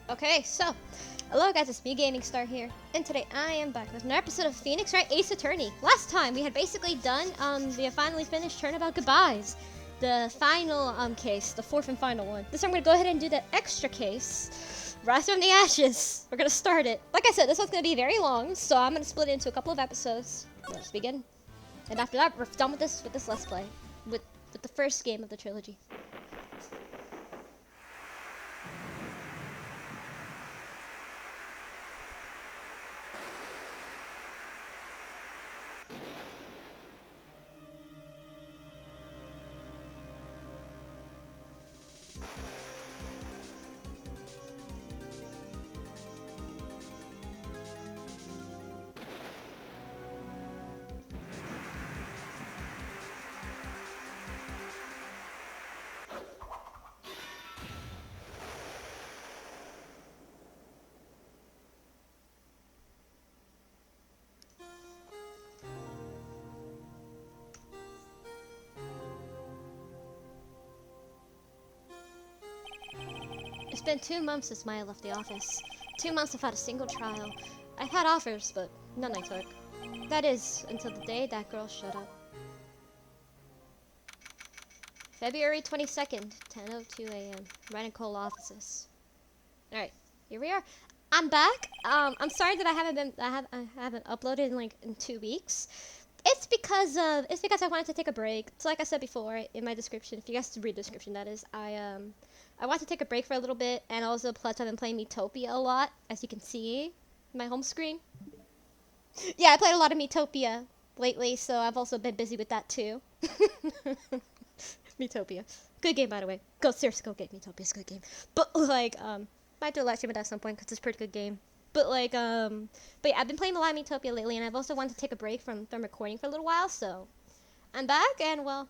Okay, so, hello guys, it's me Gaming Star here, and today I am back with another episode of Phoenix Wright Ace Attorney. Last time we had basically done, we had finally finished Turnabout Goodbyes, the final case, the fourth and final one. This time I'm gonna go ahead and do the extra case, Rise from the Ashes. We're gonna start it. Like I said, this one's gonna be very long, so I'm gonna split it into a couple of episodes. Let's begin. And after that, we're done with this Let's Play, with the first game of the trilogy. It's been 2 months since Maya left the office. 2 months without a single trial. I've had offers, but none I took. That is, until the day that girl showed up. February 22nd, 10:02 a.m. Wright and Cole offices. Alright, here we are. I'm back. I'm sorry that I haven't uploaded in 2 weeks. It's because I wanted to take a break. So like I said before in my description, if you guys read the description, that is, I want to take a break for a little bit, and also plus I've been playing Miitopia a lot, as you can see in my home screen. Yeah, I played a lot of Miitopia lately, so I've also been busy with that too. Miitopia. Good game, by the way. Seriously, go get Miitopia. It's a good game. But like, might do a live stream at some point because it's a pretty good game. But like, but yeah, I've been playing a lot of Miitopia lately, and I've also wanted to take a break from recording for a little while, so I'm back, and well.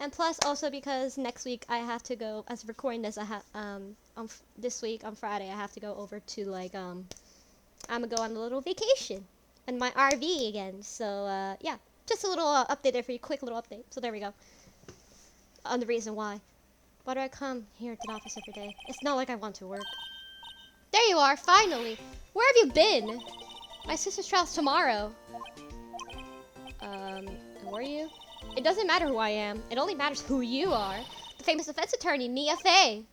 And plus, also because next week I have to go, as of recording this, this week on Friday, I have to go over to like, I'm gonna go on a little vacation in my RV again. So, yeah, just a little update there for you, quick little update. So there we go. On the reason why. Why do I come here to the office every day? It's not like I want to work. There you are, finally. Where have you been? My sister's trial's tomorrow. Who are you? It doesn't matter who I am. It only matters who you are. The famous defense attorney, Mia Fey.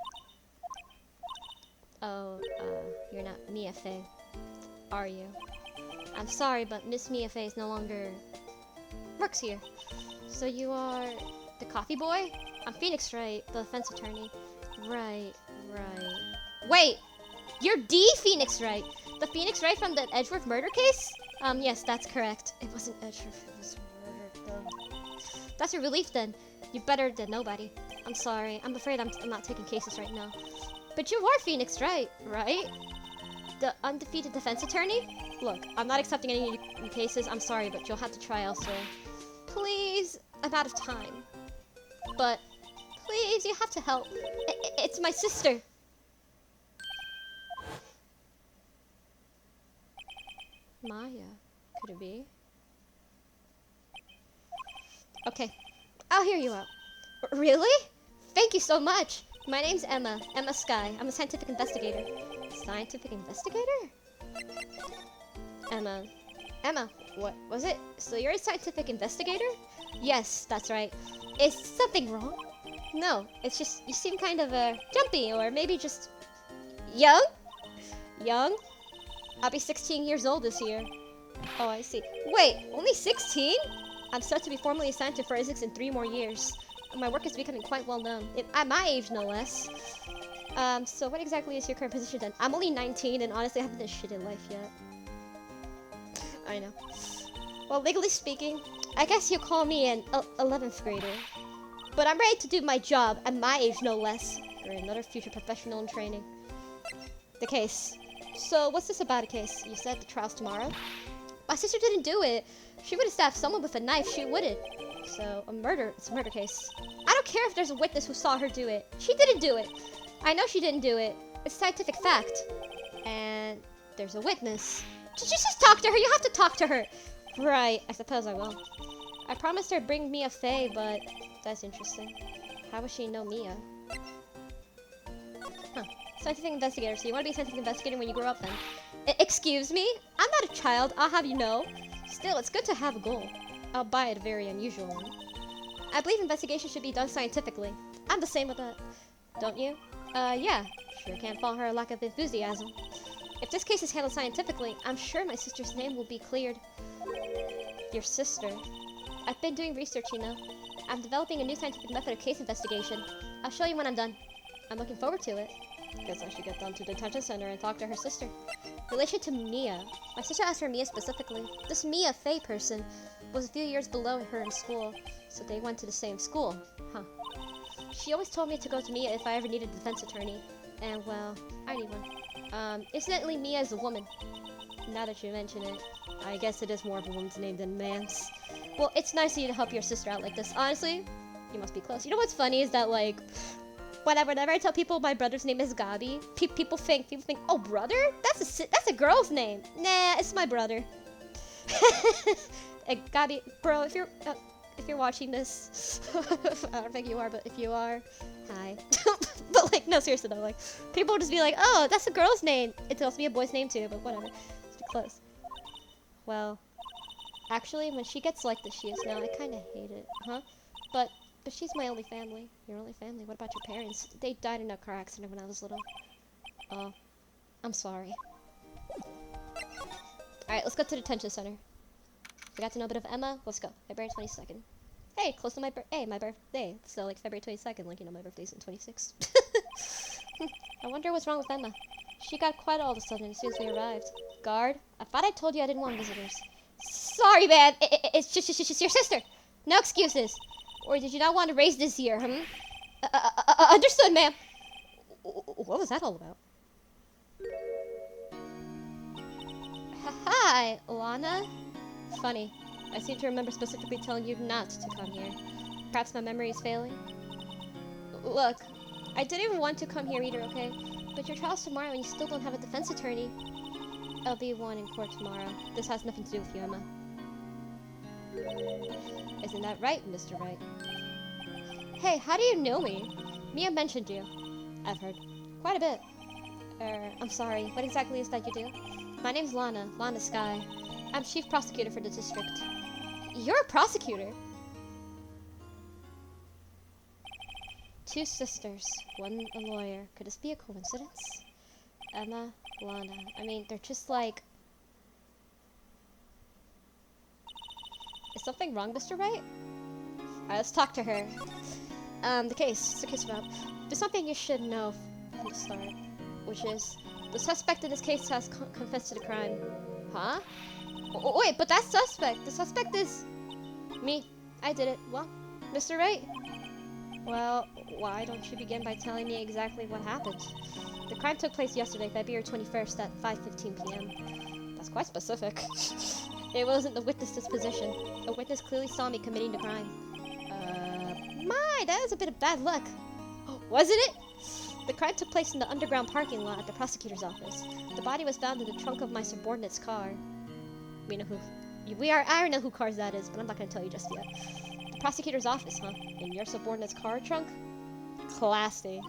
Oh, you're not Mia Fey, are you? I'm sorry, but Miss Mia Fey is no longer works here. So you are the coffee boy? I'm Phoenix Wright, the defense attorney. Right. Wait, you're D Phoenix Wright. The Phoenix Wright from the Edgeworth murder case? Yes, that's correct. It wasn't Edgeworth, it was murder, though. That's a relief then. You're better than nobody. I'm sorry. I'm afraid I'm not taking cases right now. But you are Phoenix Wright, right? The undefeated defense attorney? Look, I'm not accepting any new cases. I'm sorry, but you'll have to try elsewhere. Please, I'm out of time. But please, you have to help. It's my sister. Maya, could it be? Okay, I'll hear you out. Really? Thank you so much. My name's Emma. Emma Sky. I'm a scientific investigator. Scientific investigator? Emma, what was it? So you're a scientific investigator? Yes, that's right. Is something wrong? No, it's just you seem kind of jumpy, or maybe just young? Young? I'll be 16 years old this year. Oh, I see. Wait, only 16? I'm set to be formally assigned to forensics in 3 more years. My work is becoming quite well known. At my age, no less. So what exactly is your current position then? I'm only 19, and honestly, I haven't done shit in life yet. I know. Well, legally speaking, I guess you'll call me an 11th grader. But I'm ready to do my job, at my age, no less. Or another future professional in training. The case. So, what's this about a case? You said the trial's tomorrow? My sister didn't do it. She would have stabbed someone with a knife. She wouldn't. So, it's a murder case. I don't care if there's a witness who saw her do it. She didn't do it. I know she didn't do it. It's scientific fact. And there's a witness. Just talk to her. You have to talk to her. Right. I suppose I will. I promised her to bring Mia Fey, but that's interesting. How would she know Mia? Huh. Scientific investigator. So you want to be a scientific investigator when you grow up then? Excuse me? I'm not a child, I'll have you know. Still, it's good to have a goal. Albeit a very unusual one. I believe investigation should be done scientifically. I'm the same with that. Don't you? Yeah. Sure can't fault her lack of enthusiasm. If this case is handled scientifically, I'm sure my sister's name will be cleared. Your sister? I've been doing research, you know. I'm developing a new scientific method of case investigation. I'll show you when I'm done. I'm looking forward to it. Guess I should get down to the detention center and talk to her sister. Relation to Mia. My sister asked for Mia specifically. This Mia Faye person was a few years below her in school, so they went to the same school. Huh. She always told me to go to Mia if I ever needed a defense attorney. And, well, I need one. Incidentally, Mia is a woman. Now that you mention it, I guess it is more of a woman's name than a man's. Well, it's nice of you to help your sister out like this. Honestly, you must be close. You know what's funny is that, like, whenever I tell people my brother's name is Gabi, people think, oh, brother? That's a girl's name. Nah, it's my brother. Gabi, bro, if you're watching this, I don't think you are, but if you are, hi. But like, no, seriously though, like, people will just be like, oh, that's a girl's name. It can also be a boy's name too, but whatever. It's too close. Well, actually, when she gets like this she is now, I kind of hate it, huh? But she's my only family. Your only family? What about your parents? They died in a car accident when I was little. Oh, I'm sorry. Alright, let's go to the detention center. Forgot to know a bit of Emma? Let's go. February 22nd. Hey, close to my birthday. So, like, February 22nd, like, you know, my birthday's in 26. I wonder what's wrong with Emma. She got quiet all of a sudden as soon as we arrived. Guard? I thought I told you I didn't want visitors. Sorry, man. It's just your sister. No excuses. Or did you not want to raise this year, understood, ma'am. What was that all about? Hi, Lana. Funny. I seem to remember specifically telling you not to come here. Perhaps my memory is failing? Look, I didn't even want to come here either, okay? But your trial's tomorrow and you still don't have a defense attorney. I'll be one in court tomorrow. This has nothing to do with you, Emma. Isn't that right, Mr. Wright? Hey, how do you know me? Mia mentioned you. I've heard quite a bit. I'm sorry, what exactly is that you do? My name's Lana Sky. I'm chief prosecutor for the district. You're a prosecutor? Two sisters, one a lawyer. Could this be a coincidence? Emma, Lana. I mean, they're just like... Is something wrong, Mr. Wright? Alright, let's talk to her. The case about. There's something you should know from the start, which is the suspect in this case has confessed to the crime. Huh? Wait, but that suspect. The suspect is me. I did it. Well, Mr. Wright. Well, why don't you begin by telling me exactly what happened? The crime took place yesterday, February 21st at 5:15 p.m. That's quite specific. It wasn't the witness's position. A witness clearly saw me committing the crime. That was a bit of bad luck. Wasn't it? The crime took place in the underground parking lot at the prosecutor's office. The body was found in the trunk of my subordinate's car. I already know who cars that is, but I'm not going to tell you just yet. The prosecutor's office, huh? In your subordinate's car trunk? Classy.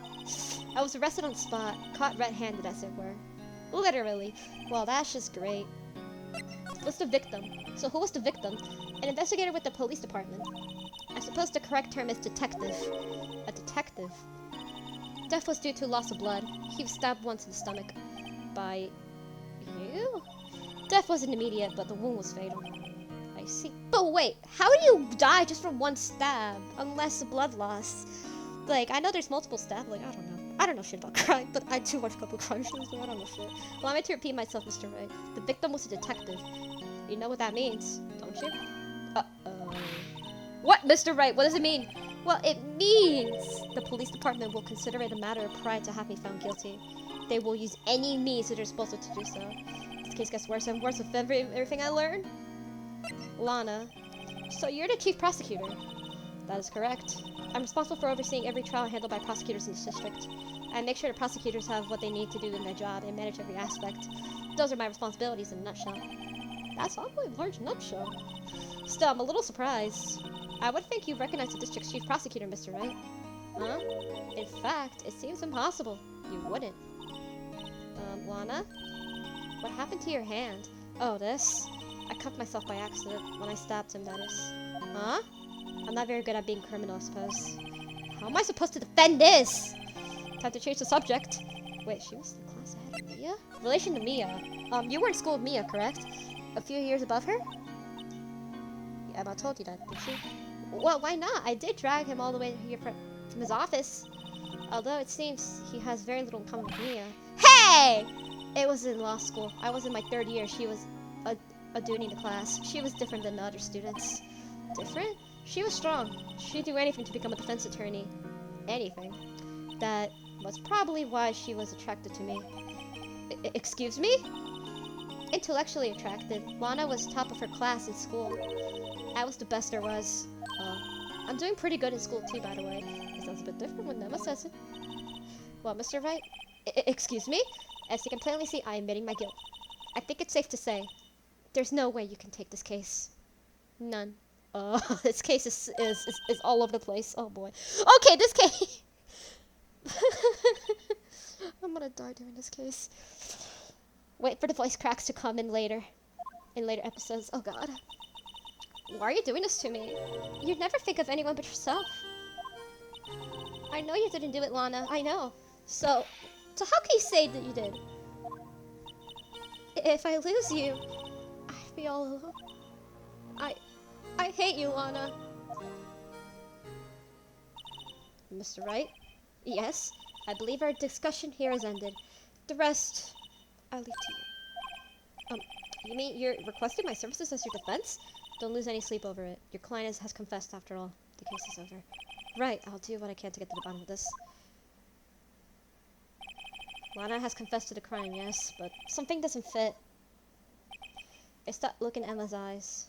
I was arrested on the spot, caught red-handed as it were. Literally. Well, that's just great. What's the victim? So who was the victim? An investigator with the police department. I suppose the correct term is detective. A detective? Death was due to loss of blood. He was stabbed once in the stomach. By... you? Death wasn't immediate, but the wound was fatal. I see. But wait, how do you die just from one stab? Unless blood loss. Like, I know there's multiple stabs, like, I don't know. I don't know shit about crime, but I do watch a couple crime shows, so I don't know shit. Well, I'm going to repeat myself, Mr. Wright. The victim was a detective. You know what that means, don't you? Uh-oh. What, Mr. Wright? What does it mean? Well, it means the police department will consider it a matter of pride to have me found guilty. They will use any means at their disposal to do so. This case gets worse and worse with everything I learn. Lana. So you're the chief prosecutor? That is correct. I'm responsible for overseeing every trial handled by prosecutors in this district. I make sure the prosecutors have what they need to do in their job and manage every aspect. Those are my responsibilities in a nutshell. That's awfully a large nutshell. Still, I'm a little surprised. I would think you recognize the district's chief prosecutor, Mr. Wright. Huh? In fact, it seems impossible. You wouldn't. Lana? What happened to your hand? Oh, this? I cut myself by accident when I stabbed him, that is. Huh? I'm not very good at being criminal, I suppose. How am I supposed to defend this? Time to change the subject. Wait, she was the class ahead of Mia? Relation to Mia. You were in school with Mia, correct? A few years above her? Yeah, Emma told you that, did she? Well, why not? I did drag him all the way here from his office. Although it seems he has very little in common with Mia. Hey! It was in law school. I was in my 3rd year. She was a duty in the class. She was different than the other students. Different? She was strong. She'd do anything to become a defense attorney. Anything. That was probably why she was attracted to me. Excuse me? Intellectually attracted. Lana was top of her class in school. I was the best there was. I'm doing pretty good in school too, by the way. It sounds a bit different when Emma says it. Well, Mr. Wright? Excuse me? As you can plainly see, I am admitting my guilt. I think it's safe to say, there's no way you can take this case. None. This case is all over the place. Oh boy. Okay, this case. I'm gonna die during this case. Wait for the voice cracks to come in later episodes. Oh god. Why are you doing this to me? You'd never think of anyone but yourself. I know you didn't do it, Lana. I know. So how can you say that you did? If I lose you, I'd be all alone. I hate you, Lana. Mr. Wright? Yes? I believe our discussion here has ended. The rest, I'll leave to you. You mean you're requesting my services as your defense? Don't lose any sleep over it. Your client has confessed after all. The case is over. Right, I'll do what I can to get to the bottom of this. Lana has confessed to the crime, yes, but something doesn't fit. It's that look in Emma's eyes.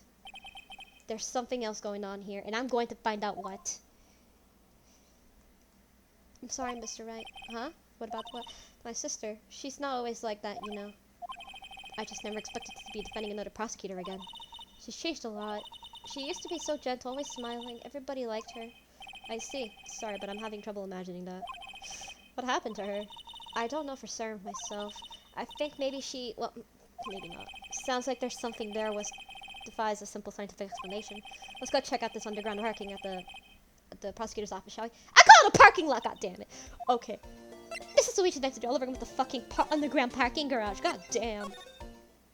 There's something else going on here, and I'm going to find out what. I'm sorry, Mr. Wright. Huh? What about what? My sister. She's not always like that, you know. I just never expected to be defending another prosecutor again. She's changed a lot. She used to be so gentle, always smiling. Everybody liked her. I see. Sorry, but I'm having trouble imagining that. What happened to her? I don't know for certain myself. I think maybe she... well, maybe not. Sounds like there's something there which defies a simple scientific explanation. Let's go check out this underground parking at the prosecutor's office, shall we? I call it a parking lot, goddammit! Okay. This is Luigi's Next Door all over with the fucking underground parking garage. God damn.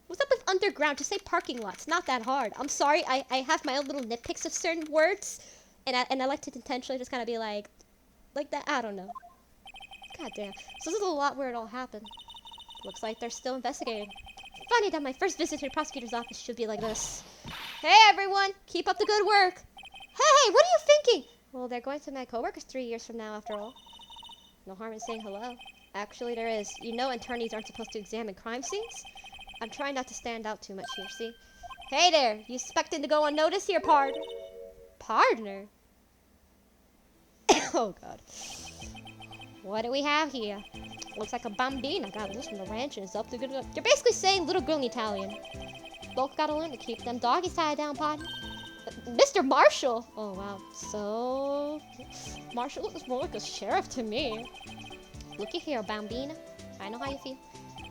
What's up with underground? Just say parking lot. It's not that hard. I'm sorry. I have my own little nitpicks of certain words. And I like to intentionally just kind of be like that. I don't know. God damn. So this is a lot where it all happened. Looks like they're still investigating. Funny that my first visit to the prosecutor's office should be like this. Hey everyone! Keep up the good work! Hey, what are you thinking? Well, they're going to my coworkers 3 years from now, after all. No harm in saying hello. Actually, there is. You know attorneys aren't supposed to examine crime scenes? I'm trying not to stand out too much here, see? Hey there! You expecting to go unnoticed here, partner? Partner? Oh, God. What do we have here? Looks like a bambina got loose from the ranch and is up to good. You're basically saying little girl in Italian. Both gotta learn to keep them doggies tied down, partner. Mr. Marshall! Oh, wow. So... Marshall looks more like a sheriff to me. Looky here, bambina. I know how you feel.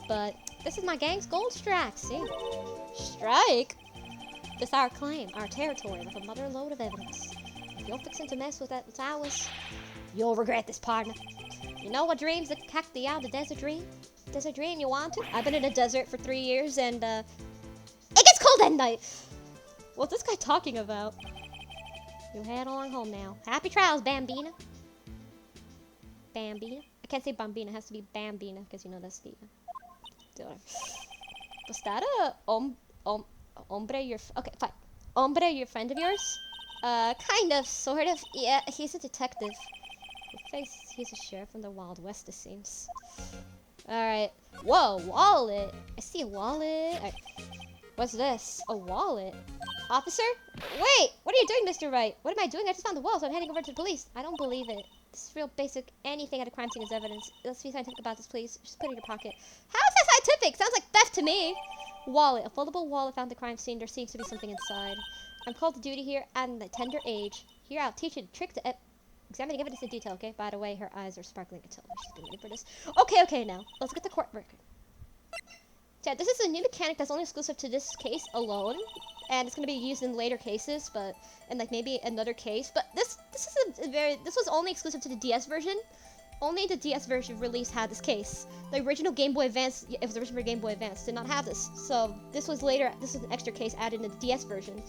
But this is my gang's gold strike, see? Strike? This our claim, our territory, with a mother load of evidence. If you're fixing to mess with that, it's ours. You'll regret this, partner. You know what dreams that cacti out the desert dream? Desert dream you want to? I've been in a desert for 3 years and, it gets cold at night! What's this guy talking about? You head along home now. Happy trials, Bambina. Bambina? I can't say Bambina, it has to be Bambina, because you know that's the... Was that a hombre, okay, fine. Hombre, your friend of yours? Kind of, sort of. Yeah, he's a detective. He's a sheriff from the Wild West, it seems. Alright. Whoa, wallet! I see a wallet. Right. What's this? A wallet? Officer? Wait! What are you doing, Mr. Wright? What am I doing? I just found the wallet, so I'm heading over to the police. I don't believe it. This is real basic. Anything at a crime scene is evidence. Let's be scientific about this, please. Just put it in your pocket. How is that scientific? Sounds like theft to me. Wallet. A foldable wallet found at the crime scene. There seems to be something inside. I'm called to duty here at a tender age. Here, I'll teach you the trick to examining evidence in detail, okay? By the way, her eyes are sparkling. I can tell she's been waiting for this. Okay, now. Let's get the court record. Yeah, this is a new mechanic that's only exclusive to this case alone, and it's gonna be used in later cases, but and like maybe another case. But this was only exclusive to the DS version. Only the DS version release had this case. The original Game Boy Advance, it was originally Game Boy Advance, did not have this. So this was later. This was an extra case added in the DS version,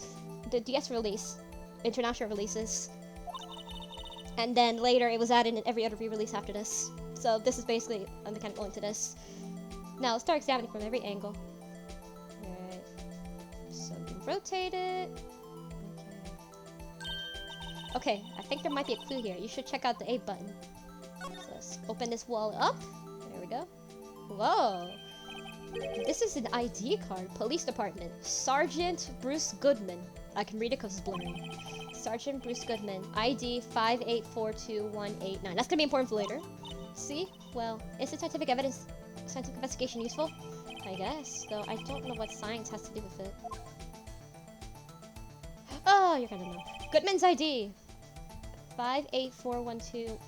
the DS release, international releases, and then later it was added in every other re-release after this. So this is basically a mechanic going to this. Now let's start examining from every angle. Alright. So we can rotate it. Okay, I think there might be a clue here. You should check out the A button. So let's open this wall up. There we go. Whoa. This is an ID card. Police Department. Sergeant Bruce Goodman. I can read it because it's blurry. Sergeant Bruce Goodman. ID 5842189. That's gonna be important for later. See? Well, is the scientific investigation useful? I guess, though I don't know what science has to do with it. Oh, you're gonna know. Goodman's ID 58412.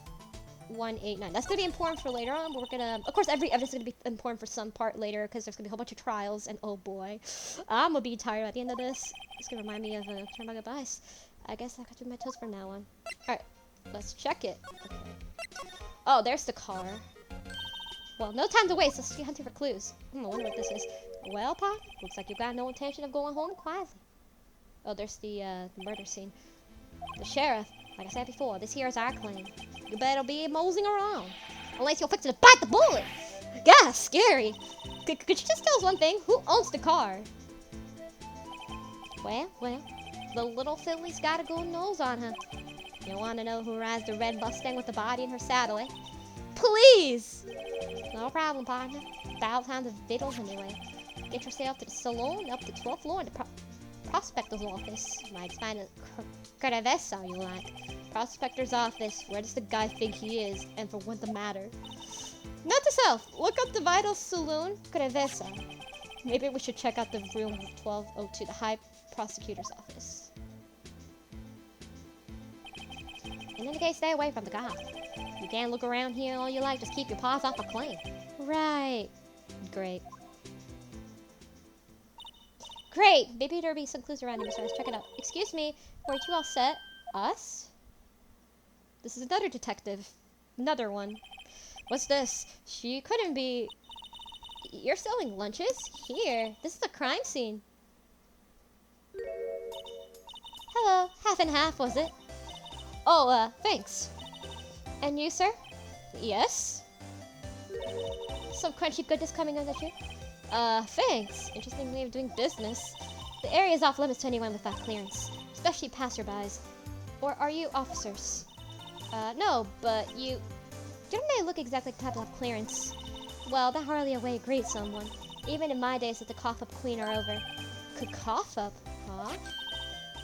That's gonna be important for later on. But we're gonna, of course, every evidence is gonna be important for some part later because there's gonna be a whole bunch of trials. And oh boy, I'm gonna be tired at the end of this. It's gonna remind me of Turn Goodbyes. I guess I got to do my toes from now on. All right, let's check it. Okay. Oh, there's the car. Well, no time to waste. Let's keep hunting for clues. I wonder what this is. Well, Pa, looks like you've got no intention of going home quietly. Oh, there's the murder scene. The sheriff, like I said before, this here is our claim. You better be moseying around, unless you're fixing to bite the bullet. Yeah, scary. Could you just tell us one thing? Who owns the car? Well, the little filly's got a good nose on her. You want to know who rides the red Mustang with the body in her saddle, eh? Please! No problem, partner. 1,000 times of victuals anyway. Get yourself to the saloon up to 12th floor in the prospector's office. You might find a Caravessa you like. Prospector's office. Where does the guy think he is, and for what the matter? Note to self. Look up the Vital Saloon Caravessa. Maybe we should check out the room 1202, the High Prosecutor's office. In any case, stay away from the cop. You can't look around here all you like, just keep your paws off a claim. Right. Great. Great! Maybe there'll be some clues around here, so let's check it out. Excuse me, are you all set? Us? This is another detective. Another one. What's this? She couldn't be... You're selling lunches? Here. This is a crime scene. Hello. Half and half, was it? Oh, thanks. And you, sir? Yes? Some crunchy goodness coming on the tree? Thanks. Interesting way of doing business. The area is off limits to anyone without clearance, especially passerbys. Or are you officers? No, but you don't really look exactly like the type of clearance. Well, that hardly a way to greet someone. Even in my days that the cough-up queen are over. Could cough up, huh?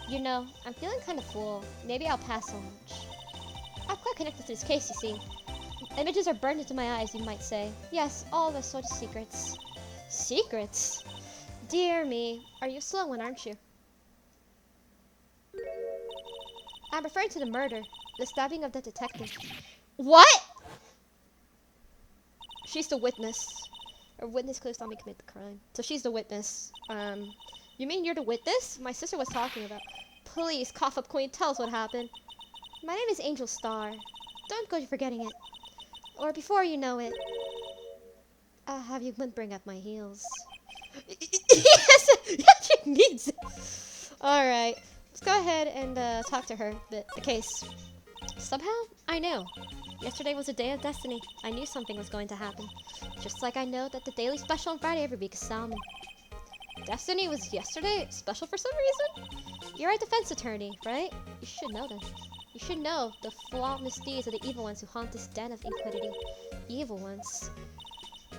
You know, I'm feeling kind of full. Maybe I'll pass on lunch. I'm quite connected to this case, you see. Images are burned into my eyes, you might say. Yes, all the sort of secrets. Secrets? Dear me, are you a slow one, aren't you? I'm referring to the murder, the stabbing of the detective. What? She's the witness. Or witness clues on me commit the crime. So she's the witness. You mean you're the witness? My sister was talking about. Please, cough up queen, tell us what happened. My name is Angel Star. Don't go forgetting it. Or before you know it, I'll have you bring up my heels. Yes, she needs it. Alright, let's go ahead and talk to her. The case. Somehow, I know. Yesterday was a day of destiny. I knew something was going to happen. Just like I know that the daily special on Friday every week is Salmon. Destiny was yesterday special for some reason? You're a defense attorney, right? You should know them. You should know the flawed misdeeds of the evil ones who haunt this den of iniquity. Evil ones.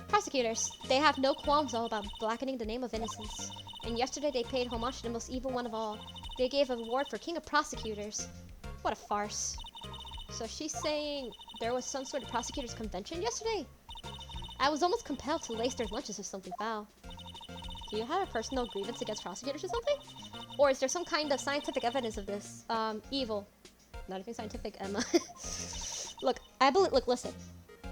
Prosecutors, they have no qualms all about blackening the name of innocence. And yesterday they paid homage to the most evil one of all. They gave a reward for King of Prosecutors. What a farce. So she's saying there was some sort of prosecutors convention yesterday? I was almost compelled to lace their lunches with something foul. Do you have a personal grievance against prosecutors or something? Or is there some kind of scientific evidence of this? Evil. Not even scientific, Emma. Look, listen.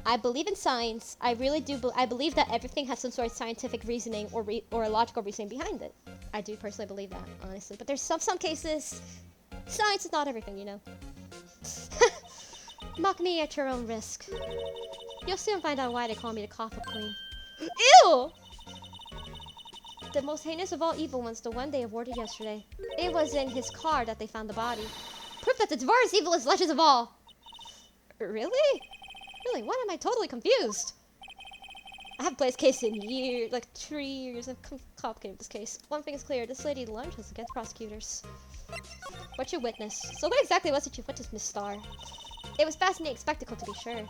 I believe in science. I really do. I believe that everything has some sort of scientific reasoning or a logical reasoning behind it. I do personally believe that, honestly. But there's some cases, science is not everything, you know. Mock me at your own risk. You'll soon find out why they call me the Coffin Queen. Ew! The most heinous of all evil ones, the one they aborted yesterday. It was in his car that they found the body. Proof that the Dvar's evil is legends of all. Really? Really, what am I totally confused? I haven't played this case in years, like 3 years. I've complicated this case. One thing is clear, this lady lunges against prosecutors. What you witnessed? So what exactly was it you witnessed, Miss Starr? It was fascinating spectacle, to be sure.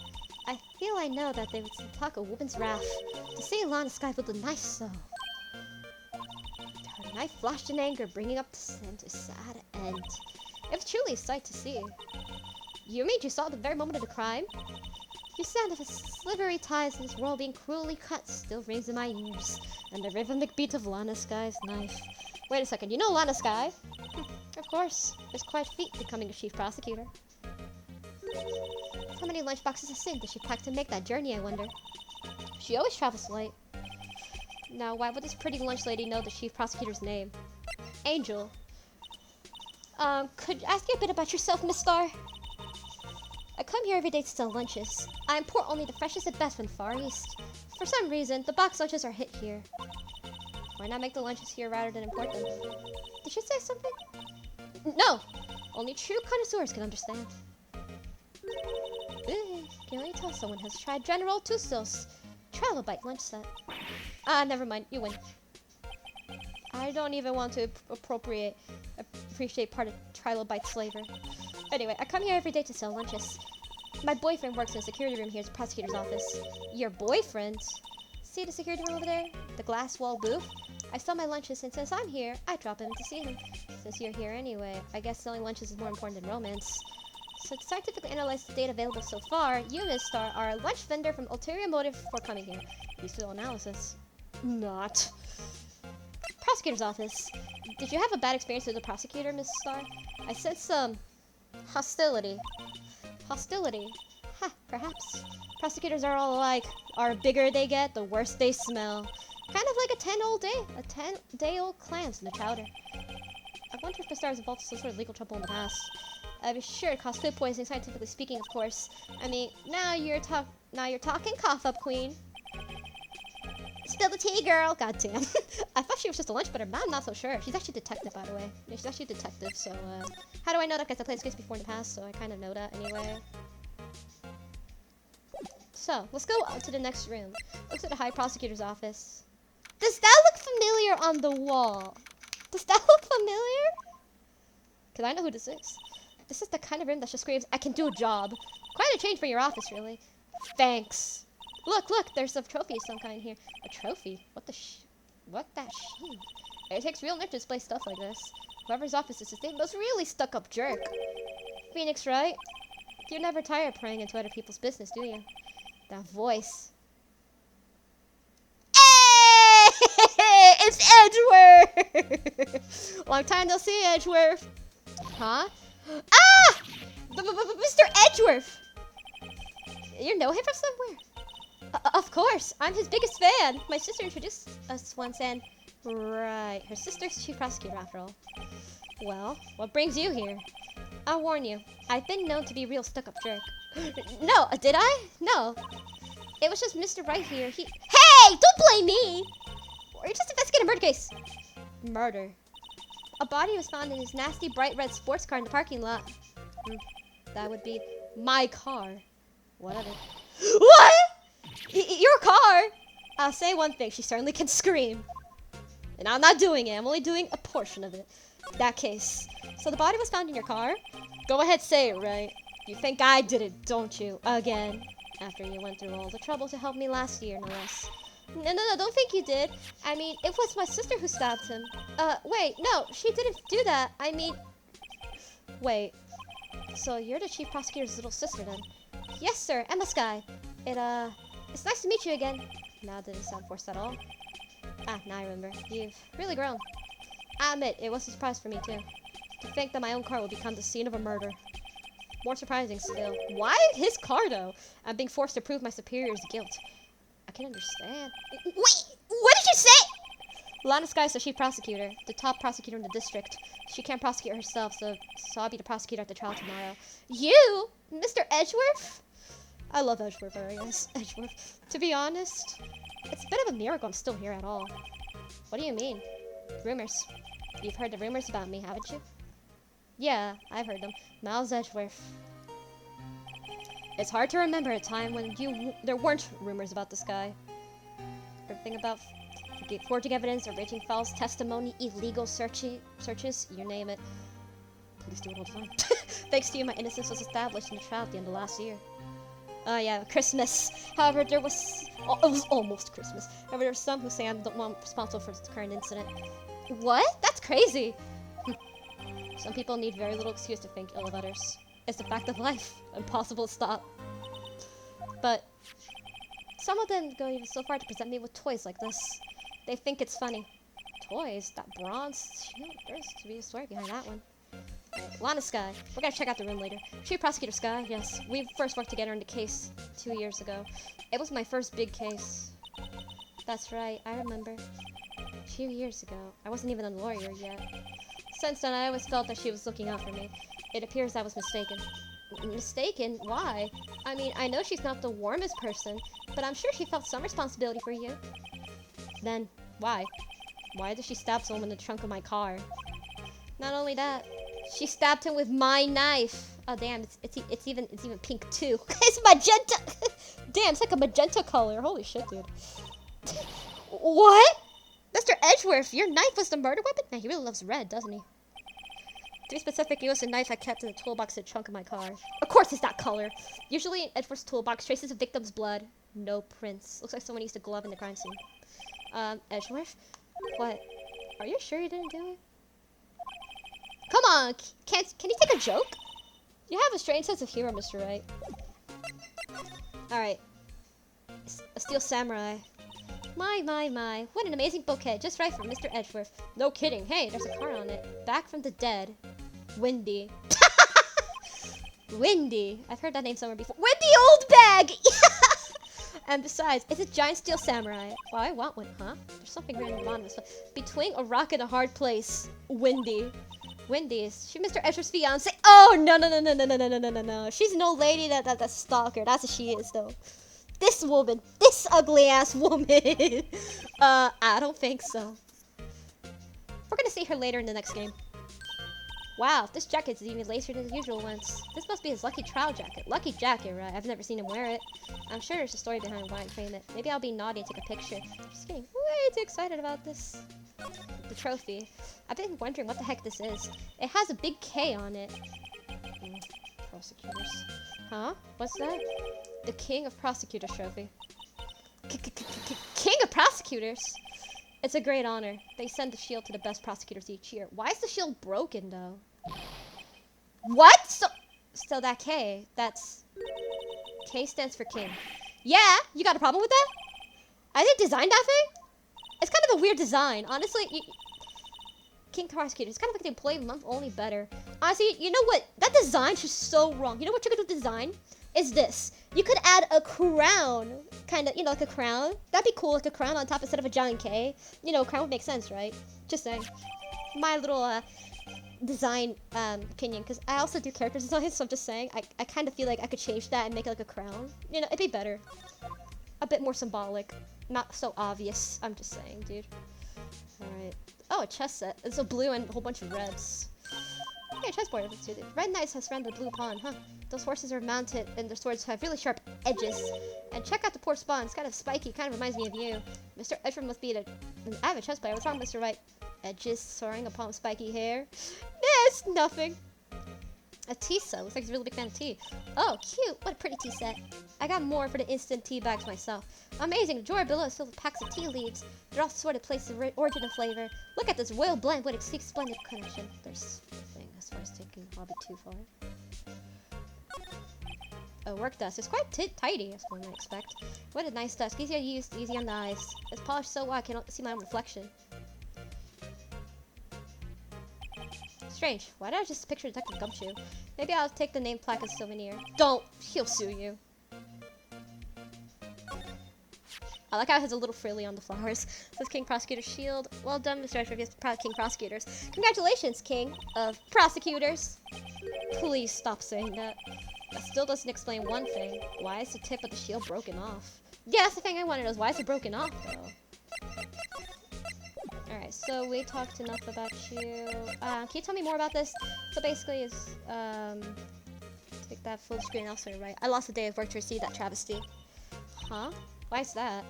I feel I know that they would pluck a woman's wrath. To see Alana Sky with a knife so. Her knife flashed in anger, bringing up the scent a sad end. It was truly a sight to see. You mean you saw at the very moment of the crime? The sound of his slivery ties in this world being cruelly cut still rings in my ears, and the rhythmic beat of Lana Sky's knife. Wait a second, you know Lana Sky? Of course, it's quite a feat becoming a chief prosecutor. How many lunchboxes of sin does she pack to make that journey, I wonder? She always travels late. Now, why would this pretty lunch lady know the chief prosecutor's name? Angel. Could I ask you a bit about yourself, Miss Starr? I come here every day to sell lunches. I import only the freshest and best from the Far East. For some reason, the box lunches are hit here. Why not make the lunches here rather than import them? Did you say something? No! Only true connoisseurs can understand. Can you tell someone has tried General Tusso's Trilobite lunch set? Never mind. You win. I don't even want to appreciate part of Trilobite's flavor. Anyway, I come here every day to sell lunches. My boyfriend works in a security room here at the prosecutor's office. Your boyfriend? See the security room over there? The glass wall booth? I sell my lunches, and since I'm here, I drop in to see him. Since you're here anyway, I guess selling lunches is more important than romance. So to scientifically analyze the data available so far, you, Ms. Starr, are a lunch vendor from ulterior motive for coming here. Useful analysis. Not. Prosecutor's office. Did you have a bad experience with the prosecutor, Ms. Starr? I sense some hostility. Hostility? Ha, perhaps. Prosecutors are all alike. Our bigger they get, the worse they smell. Kind of like a 10-day-old clams in the chowder. I wonder if Ms. Starr was involved in some sort of legal trouble in the past. I'd be sure it caused food poisoning, scientifically speaking, of course. I mean, now you're talking cough up, queen. Spill the tea, girl. God damn. I thought she was just a lunch, but I'm not so sure. She's actually a detective, by the way. Yeah, she's actually a detective, so, how do I know that? Because I played this case before in the past, so I kind of know that anyway. So, let's go on to the next room. Looks at the High Prosecutor's office. Does that look familiar on the wall? Does that look familiar? Because I know who this is. This is the kind of room that just screams, I can do a job. Quite a change for your office, really. Thanks. Look, there's a trophy of some kind here. A trophy? What that shit? It takes real nerve to display stuff like this. Whoever's office this is, they must really stuck-up jerk. Phoenix, right? You never tire of prying into other people's business, do you? That voice. Hey! It's Edgeworth! Long time no see, Edgeworth. Huh? Ah! Mr. Edgeworth! You know him from somewhere? Of course, I'm his biggest fan. My sister introduced us once and... Right, her sister's chief prosecutor after all. Well, what brings you here? I'll warn you, I've been known to be a real stuck-up jerk. No, did I? No. It was just Mr. Wright here, Hey, don't blame me! Or you just investigating a murder case. Murder. A body was found in his nasty bright red sports car in the parking lot. That would be my car. What of it? What? Your car? I'll say one thing, she certainly can scream. And I'm not doing it, I'm only doing a portion of it. That case. So the body was found in your car? Go ahead, say it, right? You think I did it, don't you? Again. After you went through all the trouble to help me last year, no less. No, don't think you did. I mean, it was my sister who stabbed him. Wait, no, she didn't do that. I mean... Wait. So you're the chief prosecutor's little sister, then? Yes, sir, Emma Sky. It's nice to meet you again. Now didn't sound forced at all. Now I remember. You've really grown. I admit, it was a surprise for me, too. To think that my own car would become the scene of a murder. More surprising still. Why his car though? I'm being forced to prove my superior's guilt. I can understand. Wait, what did you say? Lana Sky's the chief prosecutor, the top prosecutor in the district. She can't prosecute herself, so I'll be the prosecutor at the trial tomorrow. You? Mr. Edgeworth? I love Edgeworth, alright guys. Edgeworth. To be honest, it's a bit of a miracle I'm still here at all. What do you mean? Rumors. You've heard the rumors about me, haven't you? Yeah, I've heard them. Miles Edgeworth. It's hard to remember a time when there weren't rumors about this guy. Everything about forging evidence, arranging false testimony, illegal searches, you name it. Please do it all the time. Thanks to you, my innocence was established in the trial at the end of last year. Oh yeah, Christmas. However, it was almost Christmas. However, there are some who say I'm the one responsible for the current incident. What? That's crazy. Some people need very little excuse to think ill of others. It's the fact of life. Impossible to stop. But some of them go even so far to present me with toys like this. They think it's funny. Toys? That bronze shield? There's to be a story behind that one. Lana Sky. We're gonna check out the room later. Chief Prosecutor Sky, yes. We first worked together on the case 2 years ago. It was my first big case. That's right, I remember. 2 years ago. I wasn't even a lawyer yet. Since then, I always felt that she was looking out for me. It appears I was mistaken. Mistaken? Why? I mean, I know she's not the warmest person, but I'm sure she felt some responsibility for you. Then, why? Why did she stab someone in the trunk of my car? Not only that, she stabbed him with my knife. Oh damn, it's even pink too. It's magenta. Damn, it's like a magenta color. Holy shit, dude. What? Mr. Edgeworth, your knife was the murder weapon? Man, he really loves red, doesn't he? To be specific, it was a knife I kept in the toolbox in the trunk of my car. Of course it's that color. Usually in Edgeworth's toolbox, traces of victim's blood. No prints. Looks like someone used a glove in the crime scene. Edgeworth? What? Are you sure you didn't do it? Come on! Can you take a joke? You have a strange sense of humor, Mr. Wright. Alright. A steel samurai. My. What an amazing bouquet. Just right for Mr. Edgeworth. No kidding. Hey, there's a card on it. Back from the dead. Windy. Windy. I've heard that name somewhere before. Windy old bag! And besides, it's a giant steel samurai. Well, I want one, huh? There's something random on this one. Between a rock and a hard place. Windy. Windy. Is she Mr. Edgeworth's fiance? Oh, no. She's an old lady that's a stalker. That's what she is, though. This woman. This ugly-ass woman. I don't think so. We're gonna see her later in the next game. Wow, this jacket's even lacier than the usual ones. This must be his lucky trial jacket. Lucky jacket, right? I've never seen him wear it. I'm sure there's a story behind why I frame it. Maybe I'll be naughty and take a picture. I'm just getting way too excited about this. The trophy. I've been wondering what the heck this is. It has a big K on it. Prosecutors. Huh? What's that? The King of Prosecutors trophy. King of Prosecutors? It's a great honor. They send the shield to the best prosecutors each year. Why is the shield broken, though? What? So that K, that's... K stands for King. Yeah, you got a problem with that? I didn't design that thing? It's kind of a weird design. Honestly, King Prosecutor. It's kind of like the Employee of the Month, only better. Honestly, you know what? That design's just so wrong. You know what you could do design? Is this. You could add a crown. Kind of, you know, like a crown. That'd be cool, like a crown on top instead of a giant K. You know, a crown would make sense, right? Just saying. My little, design, opinion. Because I also do character design, so I'm just saying. I kind of feel like I could change that and make it like a crown. You know, it'd be better. A bit more symbolic. Not so obvious. I'm just saying, dude. Alright. Oh, a chess set. It's a blue and a whole bunch of reds. Okay, chessboard. Red Knights have surrounded the blue pawn, huh? Those horses are mounted and their swords have really sharp edges. And check out the poor spawn. It's kind of spiky. Kind of reminds me of you. Mr. Edgeworth must be an avid chess player. What's wrong, Mr. Wright? Edges soaring upon spiky hair. It's nothing. A tea set. Looks like he's a really big fan of tea. Oh, cute. What a pretty tea set. I got more for the instant tea bags myself. Amazing. The drawer below is filled with packs of tea leaves. They're all sorted places of origin and flavor. Look at this royal blend with its splendid connection. There's nothing as far as taking a hobby too far. Oh, work desk. It's quite tidy, as one might expect. What a nice desk. Easy to use, easy on the eyes. It's polished so well I can see my own reflection. Strange. Why did I just picture Detective Gumshoe? Maybe I'll take the name plaque as a souvenir. Don't. He'll sue you. I like how it has a little frilly on the flowers. Says King Prosecutor Shield. Well done, Mr. Edgeworth. Yes, proud King Prosecutors. Congratulations, King of Prosecutors. Please stop saying that. That still doesn't explain one thing. Why is the tip of the shield broken off? Yeah, that's the thing I want to know is why is it broken off, though? Alright, so we talked enough about you. Can you tell me more about this? So basically, it's, take that full screen elsewhere, right? I lost a day of work to receive that travesty. Huh? Why is that?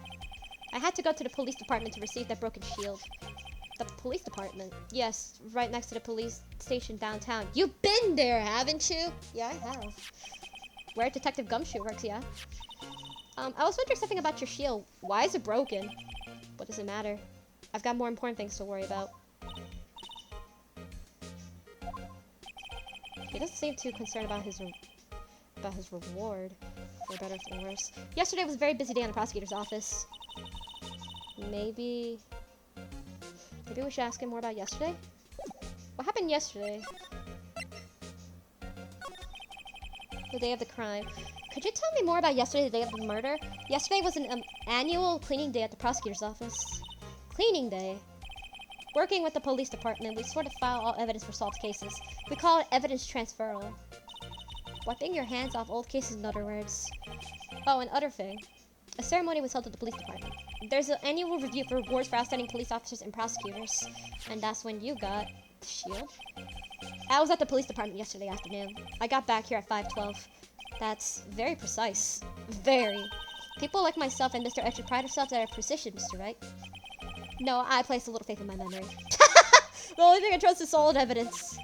I had to go to the police department to receive that broken shield. The police department? Yes, right next to the police station downtown. You've been there, haven't you? Yeah, I have. Where Detective Gumshoe works, yeah? I was wondering something about your shield. Why is it broken? What does it matter? I've got more important things to worry about. He doesn't seem too concerned about his reward, for better or for worse. Yesterday was a very busy day in the prosecutor's office. Maybe we should ask him more about yesterday? What happened yesterday? The day of the crime. Could you tell me more about yesterday, the day of the murder? Yesterday was an annual cleaning day at the prosecutor's office. Cleaning day? Working with the police department, we sort of file all evidence for solved cases. We call it evidence transferal. Wiping your hands off old cases, in other words. Oh, and other thing. A ceremony was held at the police department. There's an annual review for rewards for outstanding police officers and prosecutors. And that's when you got the shield. I was at the police department yesterday afternoon. I got back here at 5:12. That's very precise. Very. People like myself and Mr. Etcher pride ourselves at our precision, Mr. Wright. No, I place a little faith in my memory. The only thing I trust is solid evidence.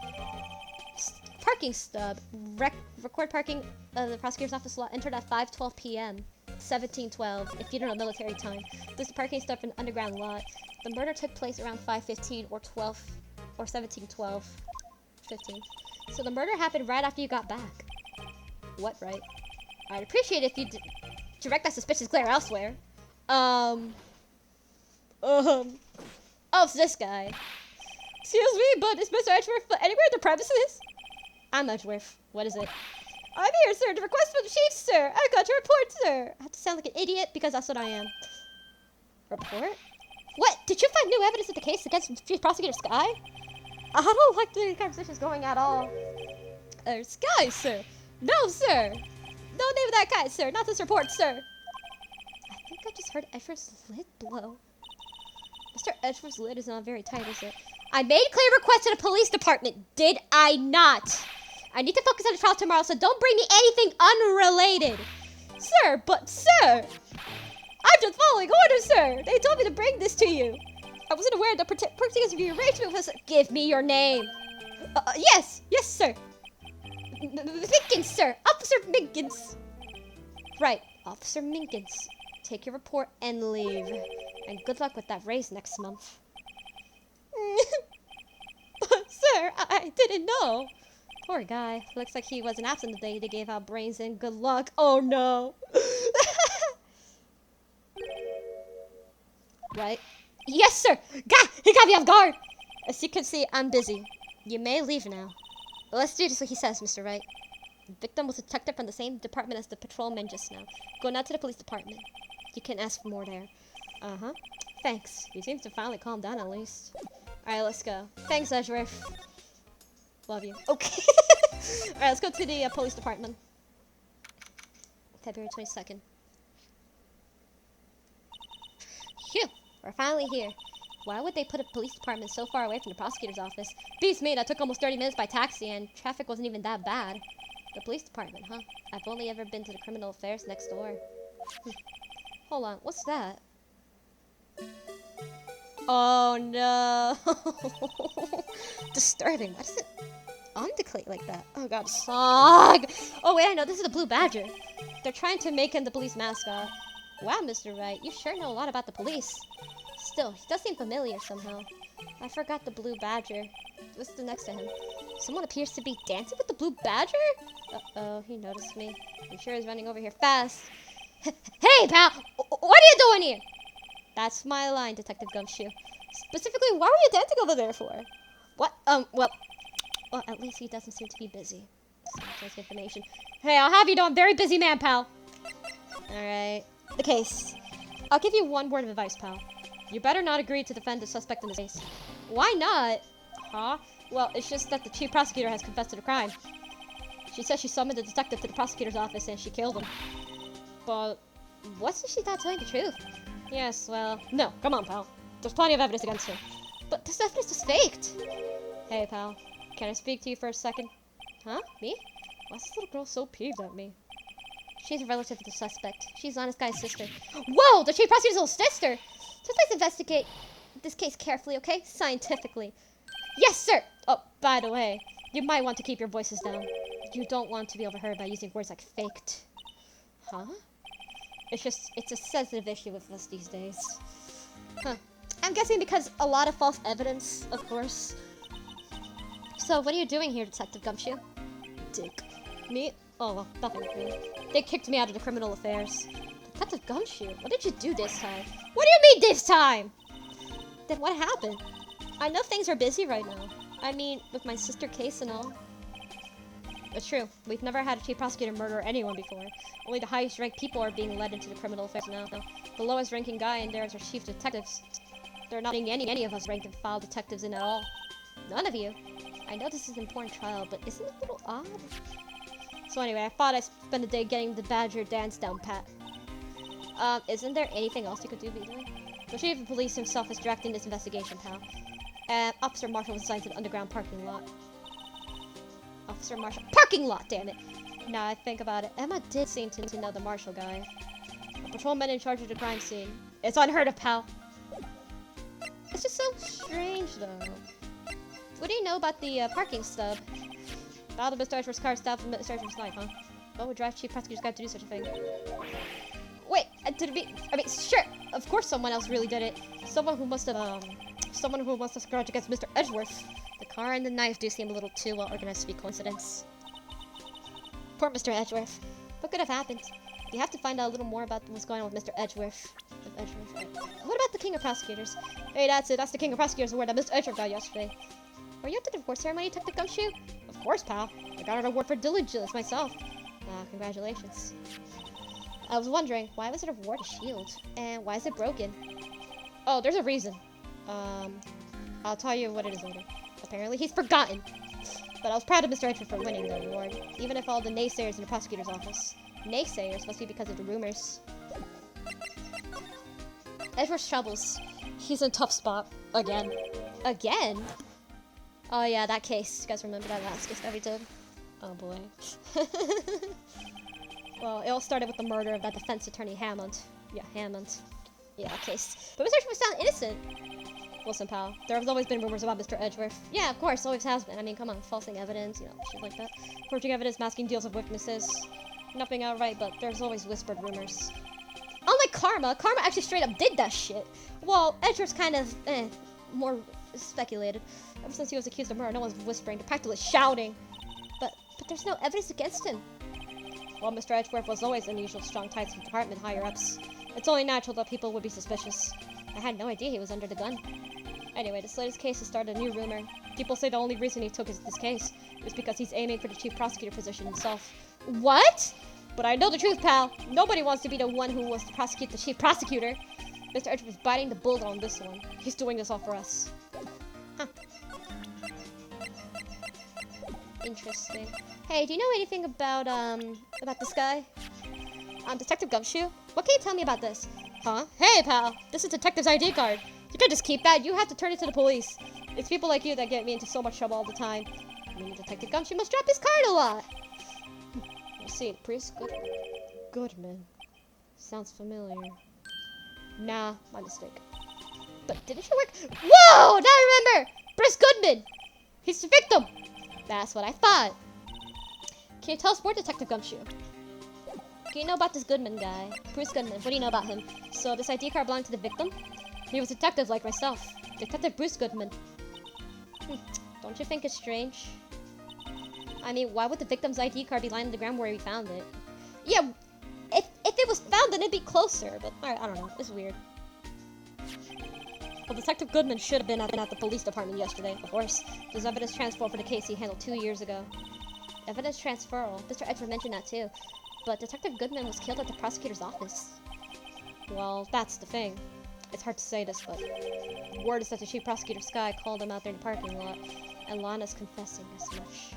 Parking stub. Record parking the prosecutor's office lot entered at 5:12 p.m. 1712, if you don't know military time. This is parking stub in the underground lot. The murder took place around 5:15 or 12 or 1712. 15. So the murder happened right after you got back. What, right? I'd appreciate it if you direct that suspicious glare elsewhere. Oh, it's this guy. Excuse me, but is Mr. Edgeworth anywhere in the premises? I'm Edgeworth. What is it? I'm here, sir, to request for the chief, sir. I got your report, sir. I have to sound like an idiot because that's what I am. Report? What? Did you find new evidence of the case against Chief Prosecutor Sky? I don't like the conversations going at all. Sky, sir. No, sir. No name of that guy, sir. Not this report, sir. I think I just heard Edgeworth's lid blow. Mr. Edgeworth's lid is not very tight, is it? I made clear request to the police department, did I not? I need to focus on the trial tomorrow, so don't bring me anything unrelated. Sir, but sir! I'm just following orders, sir! They told me to bring this to you. I wasn't aware the purpose of your arrangement was... Give me your name. Yes, sir. Minkins, sir. Officer Minkins. Right, Officer Minkins. Take your report and leave. And good luck with that raise next month. Sir, I didn't know. Poor guy. Looks like he wasn't absent the day they gave out brains and good luck. Oh no. Right? Yes, sir. He got me off guard. As you can see, I'm busy. You may leave now. Let's do just what he says, Mr. Wright. The victim was a detective from the same department as the patrolman just now. Go now to the police department. You can ask for more there. Uh-huh. Thanks. He seems to finally calm down at least. Alright, let's go. Thanks, Edgeworth. Love you. Okay. Alright, let's go to the police department. February 22nd. Phew! We're finally here. Why would they put a police department so far away from the prosecutor's office? Beats me, that took almost 30 minutes by taxi and traffic wasn't even that bad. The police department, huh? I've only ever been to the criminal affairs next door. Hold on, what's that? Oh no! Disturbing. Why does it undeclate like that? Oh god, sog! Oh wait, I know, this is the Blue Badger. They're trying to make him the police mascot. Wow, Mr. Wright, you sure know a lot about the police. Still, he does seem familiar somehow. I forgot the Blue Badger. What's the next to him? Someone appears to be dancing with the Blue Badger? Uh-oh, he noticed me. I'm sure he's running over here fast. Hey, pal! What are you doing here? That's my line, Detective Gumshoe. Specifically, why were you dancing over there for? What? Well, Well, at least he doesn't seem to be busy. Just information. Hey, I'll have you know I'm a very busy man, pal. Alright. The case. I'll give you one word of advice, pal. You better not agree to defend the suspect in this case. Why not? Huh? Well, it's just that the chief prosecutor has confessed to the crime. She says she summoned the detective to the prosecutor's office and she killed him. But what's if she's not telling the truth? Yes, well, no, come on, pal. There's plenty of evidence against her. But this evidence is faked. Hey, pal. Can I speak to you for a second? Huh? Me? Why's this little girl so peeved at me? She's a relative of the suspect. She's Honest Guy's sister. Whoa! The chief prosecutor's little sister! So let's investigate this case carefully, okay? Scientifically. Yes, sir! Oh, by the way, you might want to keep your voices down. You don't want to be overheard by using words like faked. Huh? It's a sensitive issue with us these days. Huh. I'm guessing because a lot of false evidence, of course. So, what are you doing here, Detective Gumshoe? Dick. Me? Oh, well, nothing really. They kicked me out of the criminal affairs. Detective Gumshoe, what did you do this time? What do you mean this time? Then what happened? I know things are busy right now. I mean, with my sister case and all. It's true. We've never had a chief prosecutor murder anyone before. Only the highest ranked people are being led into the criminal affairs now. The lowest ranking guy in there is our chief detectives. They're not letting any of us rank and file detectives in at all. None of you. I know this is an important trial, but isn't it a little odd? So anyway, I thought I'd spend the day getting the Badger dance down pat. Isn't there anything else you could do, Beedling? The chief of police himself is directing this investigation, pal. Officer Marshall was assigned to the underground parking lot. Officer Marshall. Parking lot, damn it! Now I think about it, Emma did seem to know the Marshall guy. A patrolman in charge of the crime scene. It's unheard of, pal. It's just so strange, though. What do you know about the parking stub? Found Mr. Edgeworth's car stopped from Mr. Edgeworth's life, huh? What would drive chief prosecutor's guy to do such a thing? Wait, I mean, sure, of course someone else really did it. Someone who must have grudge against Mr. Edgeworth. The car and the knife do seem a little too well organized to be coincidence. Poor Mr. Edgeworth. What could have happened? You have to find out a little more about what's going on with Mr. Edgeworth. What about the King of Prosecutors? Hey, that's it. That's the King of Prosecutors award that Mr. Edgeworth got yesterday. Were you at the divorce ceremony, Detective Gumshoe? Of course, pal. I got an award for diligence myself. Congratulations. I was wondering, why was it awarded a shield? And why is it broken? Oh, there's a reason. I'll tell you what it is later. Apparently, he's forgotten. But I was proud of Mr. Edgeworth for winning the award, even if all the naysayers in the prosecutor's office. Naysayers must be because of the rumors. Edgeworth's troubles. He's in a tough spot. Again. Again? Oh yeah, that case. You guys remember that last case that we did? Oh boy. Well, it all started with the murder of that defense attorney Hammond. Yeah, Hammond. Yeah, that case. But Mr. Edgeworth was found innocent. Listen, pal. There have always been rumors about Mr. Edgeworth. Yeah, of course, always has been. I mean, come on, falsing evidence, you know, shit like that. Forging evidence, masking deals of witnesses. Nothing outright, but there's always whispered rumors. Unlike Karma actually straight up did that shit. Well, Edgeworth's kind of, more speculated. Ever since he was accused of murder, no one's whispering, they're practically shouting. But there's no evidence against him. Well, Mr. Edgeworth was always unusual strong ties with department higher-ups. It's only natural that people would be suspicious. I had no idea he was under the gun. Anyway, this latest case has started a new rumor. People say the only reason he took this case is because he's aiming for the chief prosecutor position himself. What? But I know the truth, pal. Nobody wants to be the one who wants to prosecute the chief prosecutor. Mr. Edgeworth is biting the bullet on this one. He's doing this all for us. Huh. Interesting. Hey, do you know anything about this guy? Detective Gumshoe? What can you tell me about this? Huh? Hey, pal! This is Detective's ID card. You can't just keep that. You have to turn it to the police. It's people like you that get me into so much trouble all the time. I mean, Detective Gumshoe must drop his card a lot. Let's see, Priest Goodman. Sounds familiar. Nah, my mistake. But didn't you work? Whoa! Now I remember! Bruce Goodman! He's the victim! That's what I thought. Can you tell us more, Detective Gumshoe? What do you know about this Goodman guy? Bruce Goodman, what do you know about him? So this ID card belonged to the victim? He was a detective like myself. Detective Bruce Goodman. Don't you think it's strange? I mean, why would the victim's ID card be lying on the ground where we found it? Yeah, if it was found, then it'd be closer, but alright, I don't know. It's weird. Well, Detective Goodman should have been at the police department yesterday, of course. There's evidence transfer for the case he handled 2 years ago. Evidence transferal. Mr. Edward mentioned that too. But Detective Goodman was killed at the prosecutor's office. Well, that's the thing. It's hard to say this, but word is that the chief prosecutor Sky called him out there in the parking lot, and Lana's confessing as much.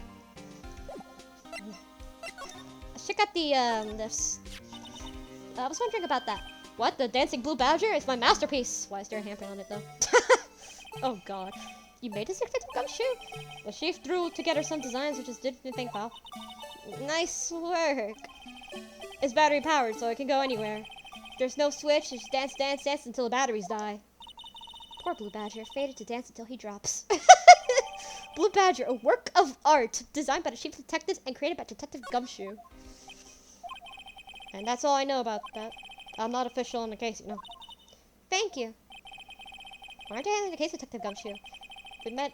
Let's check out this. I was wondering about that. What? The dancing blue badger? It's my masterpiece. Why is there a handprint on it though? Oh god. You made this Detective Gumshoe? Well, she threw together some designs which just didn't think well. Nice work. It's battery powered, so it can go anywhere. There's no switch, it's dance, dance, dance until the batteries die. Poor Blue Badger, fated to dance until he drops. Blue Badger, a work of art designed by the chief detective and created by Detective Gumshoe. And that's all I know about that. I'm not official in the case, you know. Thank you. Why aren't you handling the case, Detective Gumshoe? We met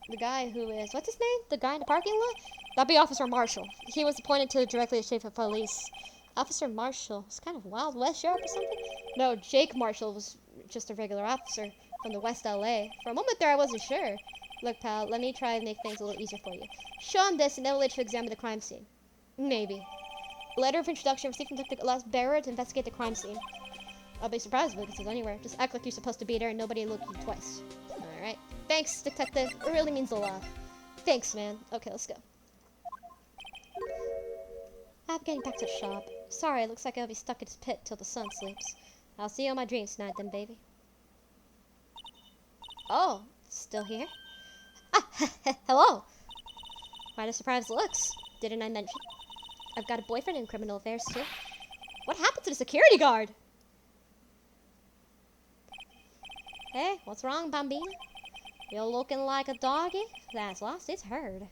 the guy who is, what's his name? The guy in the parking lot? That'd be Officer Marshall. He was appointed to directly the chief of police. Officer Marshall was kind of Wild West sheriff or something? No, Jake Marshall was just a regular officer from the West LA. For a moment there, I wasn't sure. Look, pal, let me try and make things a little easier for you. Show him this and they'll let you examine the crime scene. Maybe. Letter of introduction received from Detective allows bearer to investigate the crime scene. I'll be surprised if it goes anywhere. Just act like you're supposed to be there and nobody look at you twice. Alright. Thanks, Detective. It really means a lot. Thanks, man. Okay, let's go. I'm getting back to the shop. Sorry, it looks like I'll be stuck in this pit till the sun sleeps. I'll see you in my dreams tonight then, baby. Oh, still here? Ah, hello! Quite a surprised looks. Didn't I mention? I've got a boyfriend in criminal affairs, too. What happened to the security guard? Hey, what's wrong, Bambina? You're looking like a doggy that's lost its herd.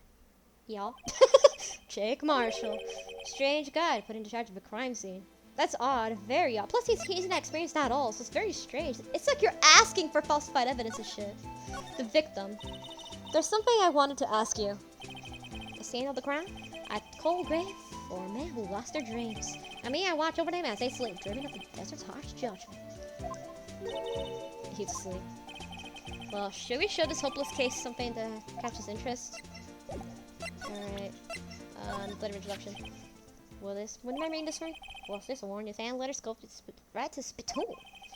Y'all. Jake Marshall. Strange guy put in charge of a crime scene. That's odd. Very odd. Plus, he's not experienced at all, so it's very strange. It's like you're asking for falsified evidence and shit. The victim. There's something I wanted to ask you. The scene of the crime? A cold grave for a man who lost their dreams. I watch over them as they sleep, dreaming of the desert's harsh judgment. He's asleep. Well, should we show this hopeless case something to catch his interest? Alright. Letter of introduction. When am I reading this right? Well, this will warn you, fan letter scope right to Spittoon.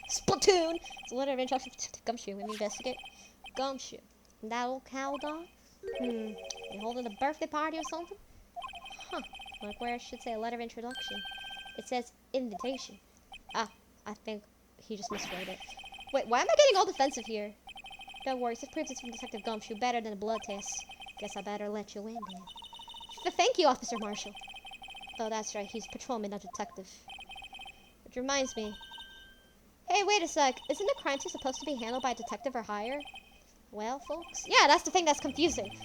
Splatoon! It's a letter of introduction to Gumshoe. When we investigate Gumshoe. And that old cow dog? You holding a birthday party or something? Huh. Like where I should say a letter of introduction. It says invitation. Ah, I think he just misread it. Wait, why am I getting all defensive here? Don't worry, this proves it's from Detective Gumshoe better than a blood test. Guess I better let you in then. Thank you, Officer Marshall. Oh, that's right, he's patrolman, not detective. Which reminds me. Hey, wait a sec. Isn't a crime scene supposed to be handled by a detective or higher? Well, folks. Yeah, that's the thing that's confusing.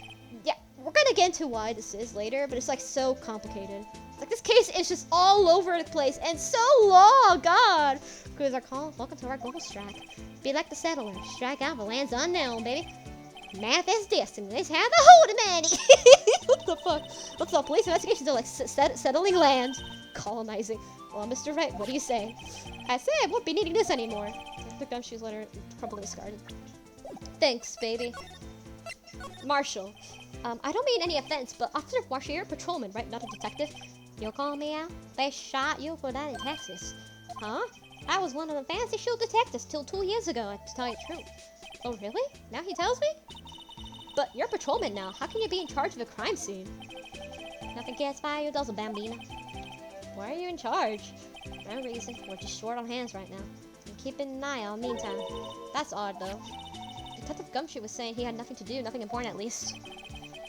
Yeah, we're gonna get into why this is later, but it's like so complicated. Like this case is just all over the place and so long, God. Crews are called. Welcome to our global strike. Be like the settlers. Strike out the lands unknown, baby. Manifest destiny. Let's have a hold of Manny. What the fuck? What's up? Police investigations are like settling land, colonizing. Well, Mr. Wright, what do you say? I say I won't be needing this anymore. The Gumshoe's letter probably discarded. Thanks, baby. Marshall. I don't mean any offense, but Officer Marshall, you're a patrolman, right? Not a detective. You'll call me out? They shot you for that in Texas. Huh? I was one of the fancy shoe detectives till 2 years ago, to tell you the truth. Oh, really? Now he tells me? But you're a patrolman now. How can you be in charge of a crime scene? Nothing gets by you, does it, Bambina? Why are you in charge? No reason. We're just short on hands right now. And keeping an eye on meantime. That's odd, though. Detective Gumshoe was saying he had nothing to do, nothing important at least.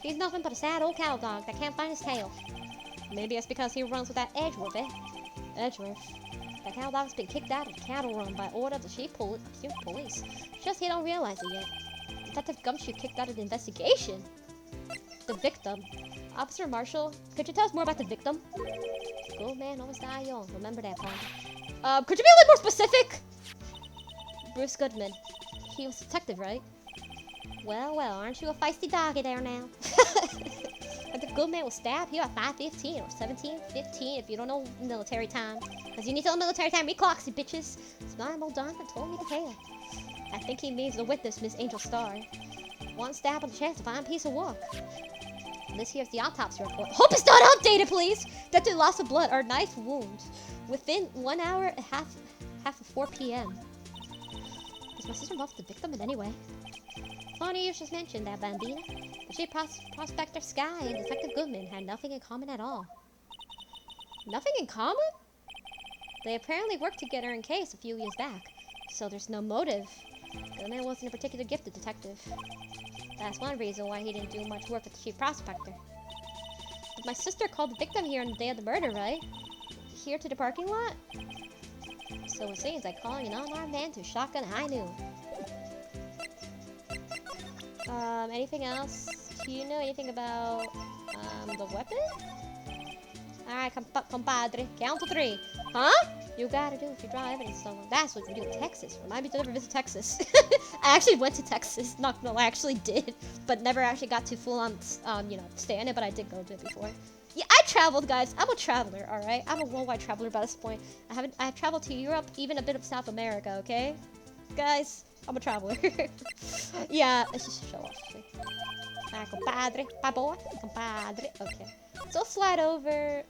He's nothing but a sad old cattle dog that can't find his tail. Maybe it's because he runs with that Edgeworth, eh? Edgeworth. That cattle dog's been kicked out of the cattle run by order of the chief police. Just he don't realize it yet. Detective Gumshoe kicked out of the investigation. The victim. Officer Marshall, could you tell us more about the victim? Good man always die young. Remember that part. Could you be a little more specific? Bruce Goodman. He was a detective, right? Well, aren't you a feisty doggy there now? But the good man was stabbed here at 5:15 or 17:15 if you don't know military time. Because you need to know military time. Read clocks, you bitches. It's not old Don that told me to tell. I think he means the witness, Miss Angel Star. One stab on the chance to find a piece of work. This here's the autopsy report. Hope it's not updated, please! Death due to loss of blood or knife wound. Within 1 hour and half of 4 p.m. Is my sister involved with the victim in any way? Funny you just mentioned that, Bambina. The chief prospector Sky and Detective Goodman had nothing in common at all. Nothing in common? They apparently worked together in case a few years back, so there's no motive. Goodman wasn't a particularly gifted detective. That's one reason why he didn't do much work with the chief prospector. But my sister called the victim here on the day of the murder, right? Here to the parking lot? So it seems like calling an unarmed man to shotgun high noon. Anything else? Do you know anything about, the weapon? Alright, compadre. Count to 3. Huh? You gotta do if you draw evidence somewhere. That's what you do in Texas. Remind me to never visit Texas. I actually went to Texas. No, I actually did. But never actually got to full on, stay in it, but I did go to it before. Yeah, I traveled, guys. I'm a traveler, alright? I'm a worldwide traveler by this point. I have traveled to Europe, even a bit of South America, okay? Guys, I'm a traveler. Yeah, it's just a show off. Compadre. Bye, boy. Compadre. Okay. So I'll slide over.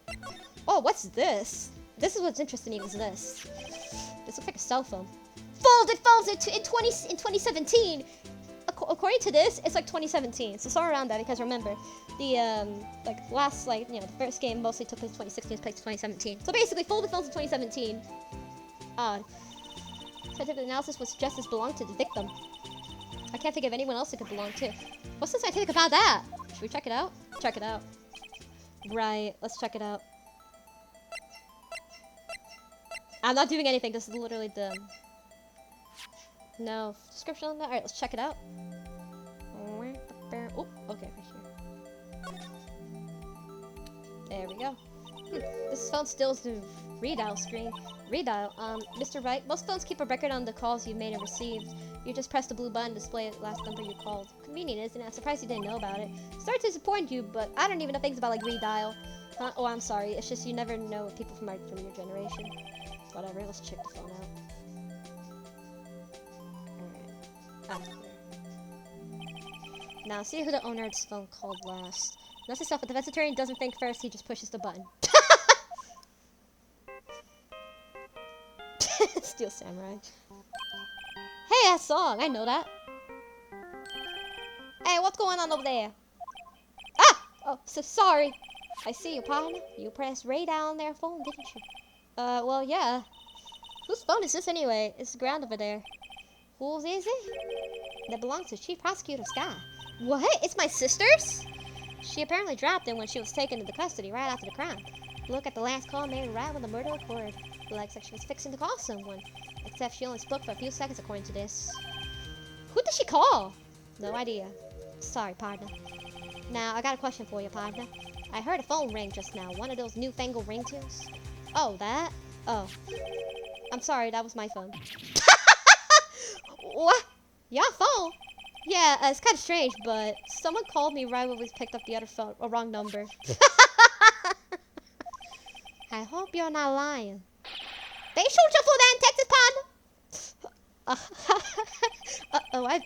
Oh, what's this? This is what's interesting is this. This looks like a cell phone. Folded phones in 2017. According to this, it's like 2017. So somewhere around that, because remember, the the first game mostly took place in 2016, it's played 2017. So basically, folded phones in 2017. Scientific analysis would suggest this belonged to the victim. I can't think of anyone else it could belong to. What's so scientific about that? Should we check it out? Check it out. Right, let's check it out. I'm not doing anything, this is literally the... No description on that? Alright, let's check it out. Oh, okay, right here. There we go. This phone still is the redial screen. Redial, Mr. Wright, most phones keep a record on the calls you made and received. You just press the blue button to display the last number you called. Convenient, isn't it? I'm surprised you didn't know about it. Sorry to disappoint you, but I don't even know things about, like, redial. Oh, I'm sorry. It's just you never know people from your generation. Whatever, let's check the phone out. Alright. Now, see who the owner of this phone called last. Unless himself a defense attorney doesn't think first, he just pushes the button. Steel Samurai. Hey, that song! I know that. Hey, what's going on over there? Ah! Oh, so sorry. I see you, partner. You pressed Ray down on their phone, didn't you? Well, yeah. Whose phone is this anyway? It's the ground over there. Whose is it? That belongs to Chief Prosecutor Sky. What? It's my sister's? She apparently dropped it when she was taken into custody right after the crime. Look at the last call made right when the murder occurred. Like she was fixing to call someone. Except she only spoke for a few seconds according to this. Who did she call? No idea. Sorry, partner. Now, I got a question for you, partner. I heard a phone ring just now. One of those newfangled ringtones. Oh, that? Oh. I'm sorry, that was my phone. What? Your phone? Yeah, it's kind of strange, but someone called me right when we picked up the other phone. A wrong number. I hope you're not lying. They shoot you for that in Texas, partner.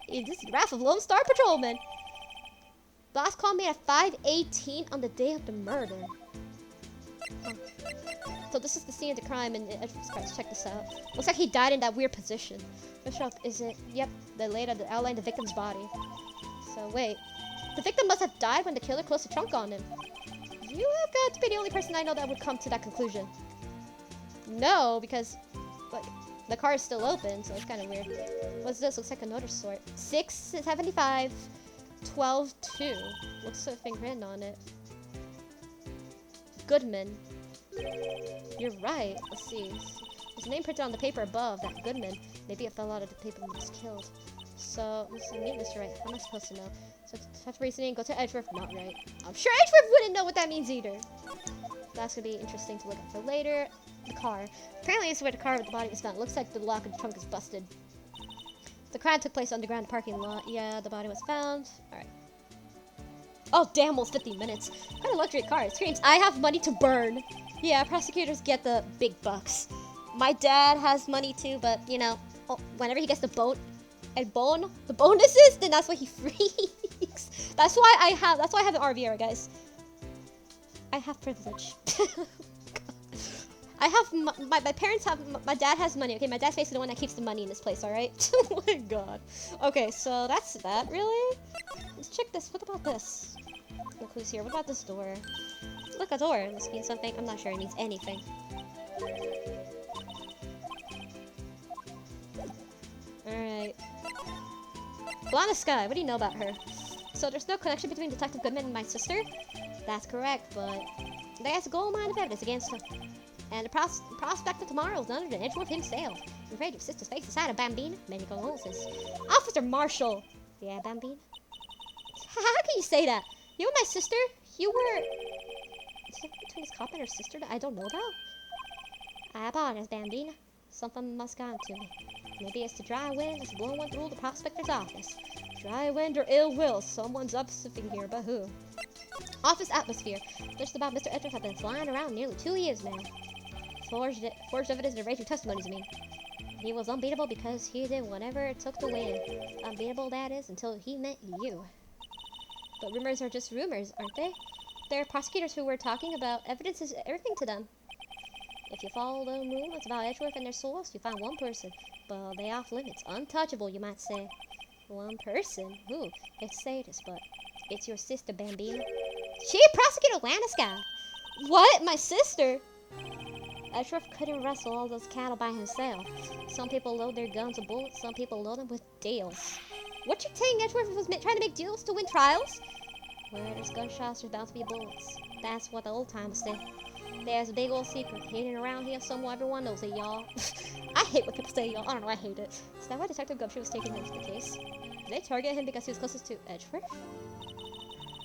This is the wrath of Lone Star Patrolman. Boss called me at 5:18 on the day of the murder. Huh. So this is the scene of the crime, and let's check this out. Looks like he died in that weird position. Bishop, is it? Yep, they laid out the outline of the victim's body. So wait, the victim must have died when the killer closed the trunk on him. You have got to be the only person I know that would come to that conclusion. No, because like the car is still open, so it's kind of weird. What's this? Looks like a notice sort. 675 12-2. Looks like a thing written on it. Goodman. You're right. Let's see. His name printed on the paper above. That Goodman. Maybe it fell out of the paper when he was killed. So, let's meet Mr. Wright. How am I supposed to know? So, tough reasoning. Go to Edgeworth. Not right. I'm sure Edgeworth wouldn't know what that means either. That's gonna be interesting to look at for later. The car. Apparently, it's where the car with the body was found. Looks like the lock of the trunk is busted. The crime took place underground parking lot. Yeah, the body was found. Alright. Oh, damn, almost 50 minutes. What kind of luxury car? It screams, I have money to burn. Yeah, prosecutors get the big bucks. My dad has money too, but, you know, whenever he gets the boat and the bonuses, then that's what he freaks. That's why I have an RVR, guys. I have privilege. I have my parents have my dad has money. Okay, my dad's basically the one that keeps the money in this place. All right. Oh my god. Okay, so that's that. Really? Let's check this. What about this? Look who's here. What about this door? Look, a door. This means something. I'm not sure it means anything. Alright. Blonde Sky, what do you know about her? So there's no connection between Detective Goodman and my sister? That's correct, but there's a gold mine of evidence against her. And the prospect of tomorrow is none other than Edgeworth himself. I'm afraid your sister's face inside of Bambina. Many condolences. Officer Marshall! Yeah, Bambina? How can you say that? You and my sister? You were... Is there between this cop and her sister that I don't know about? I apologize, Bambina. Something must have gotten to me. Maybe it's the dry wind that's blowing through the prospector's office. Dry wind or ill will, someone's up something here, but who? Office atmosphere. Just about Mr. Edgeworth has been flying around nearly 2 years now. Forged evidence and arranging testimonies, I mean. He was unbeatable because he did whatever it took to win. Unbeatable, that is, until he met you. But rumors are just rumors, aren't they? There are prosecutors who were talking about evidence is everything to them. If you follow the rumors about Edgeworth and their source, you find one person. But they off limits. Untouchable, you might say. One person? Ooh, it's sadist, but it's your sister, Bambina. She prosecutor Lanniska. What? My sister? Edgeworth couldn't wrestle all those cattle by himself. Some people load their guns with bullets, some people load them with deals. What you saying? Edgeworth was trying to make deals to win trials? Where there's gunshots, there's bound to be bullets. That's what the old timers say. There's a big old secret hidden around here somewhere. Everyone knows it, y'all. I hate when people say y'all. I don't know, I hate it. Is that why Detective Gumshoe was taking notes of the case? Did they target him because he was closest to Edgeworth?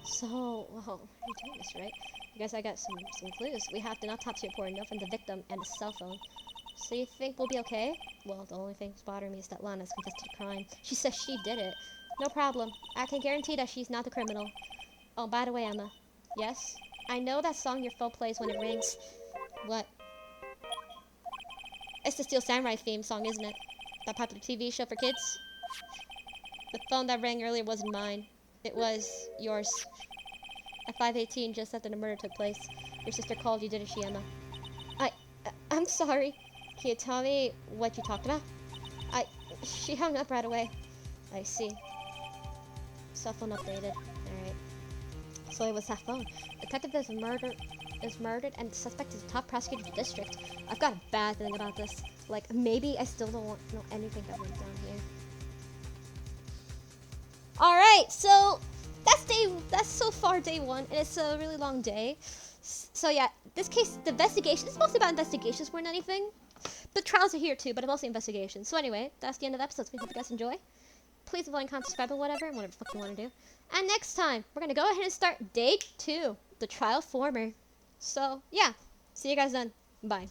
So, well, you're doing this, right? I guess I got some clues. We have an autopsy report, note from the victim, and a cell phone. So you think we'll be okay? Well, the only thing that's bothering me is that Lana's confessed to the crime. She says she did it. No problem. I can guarantee that she's not the criminal. Oh, by the way, Emma. Yes? I know that song your phone plays when it rings. What? It's the Steel Samurai theme song, isn't it? That popular TV show for kids? The phone that rang earlier wasn't mine. It was yours. At 5:18, just after the murder took place, your sister called you, didn't she, Emma? I'm sorry. Can you tell me what you talked about? She hung up right away. I see. Cell phone updated. Alright. So it was that phone. Detective is murdered and the suspect is the top prosecutor of the district. I've got a bad feeling about this. Like, maybe I still don't know anything that went down here. Alright, so that's so far day 1, and it's a really long day. So yeah, this case, the investigation, it's mostly about investigations more than anything. But trials are here too, but mostly investigations. So anyway, that's the end of the episode, so we hope you guys enjoy. Please like, comment, subscribe, or whatever the fuck you want to do. And next time, we're gonna go ahead and start day 2, the trial former. So yeah, see you guys then. Bye.